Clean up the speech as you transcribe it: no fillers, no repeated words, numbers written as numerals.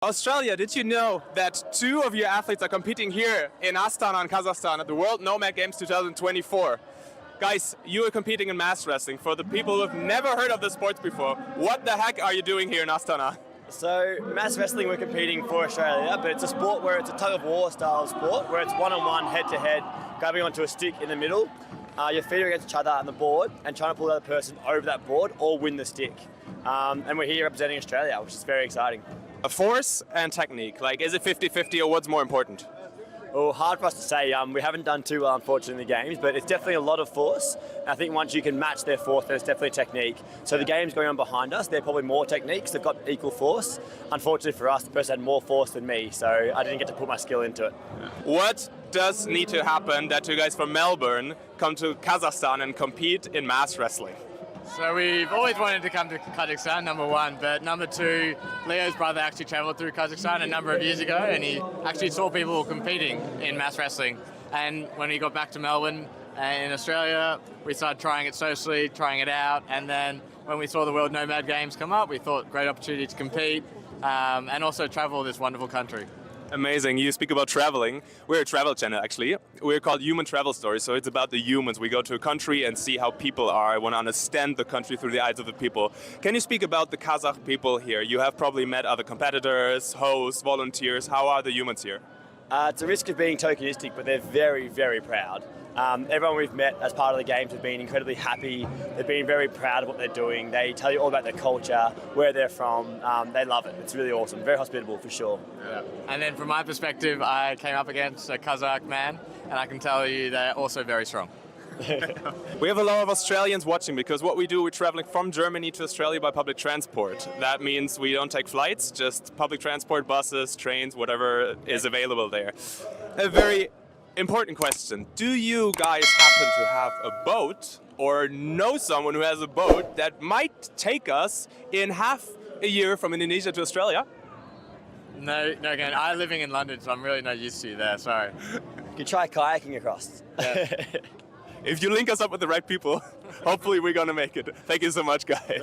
Australia, did you know that two of your athletes are competing here in Astana in Kazakhstan at the World Nomad Games 2024? Guys, you are competing in mass wrestling. For the people who have never heard of the sports before, what the heck are you doing here in Astana? So, mass wrestling, we're competing for Australia, but it's a sport where it's a tug-of-war style sport, where it's one-on-one, head-to-head, grabbing onto a stick in the middle. Your feet are against each other on the board and trying to pull the other person over that board or win the stick. And we're here representing Australia, which is very exciting. A force and technique, like is it 50-50 or what's more important? Well, hard for us to say. We haven't done too well, unfortunately, in the games, but it's definitely a lot of force. And I think once you can match their force, then it's definitely technique. So the game's going on behind us. They're probably more techniques. They've got equal force. Unfortunately for us, the person had more force than me, so I didn't get to put my skill into it. What does need to happen that you guys from Melbourne come to Kazakhstan and compete in mass wrestling? So we've always wanted to come to Kazakhstan, number one, but number two, Leo's brother actually travelled through Kazakhstan a number of years ago and he actually saw people competing in mass wrestling. And when he got back to Melbourne in Australia, we started trying it socially, trying it out, and then when we saw the World Nomad Games come up, we thought great opportunity to compete and also travel this wonderful country. Amazing. You speak about traveling. We're a travel channel, actually. We're called Human Travel Stories, so it's about the humans. We go to a country and see how people are. I want to understand the country through the eyes of the people. Can you speak about the Kazakh people here? You have probably met other competitors, hosts, volunteers. How are the humans here? It's a risk of being tokenistic, but they're very, very proud. Everyone we've met as part of the games have been incredibly happy. They've been very proud of what they're doing. They tell you all about their culture, where they're from. They love it. It's really awesome. Very hospitable for sure. Yeah. And then from my perspective, I came up against a Kazakh man, and I can tell you they're also very strong. We have a lot of Australians watching because what we do, we're traveling from Germany to Australia by public transport. That means we don't take flights, just public transport, buses, trains, whatever is available there. A very important question. Do you guys happen to have a boat or know someone who has a boat that might take us in half a year from Indonesia to Australia? No, again, I'm living in London, so I'm really not used to you there, sorry. You can try kayaking across. Yeah. If you link us up with the right people, hopefully we're going to make it. Thank you so much, guys.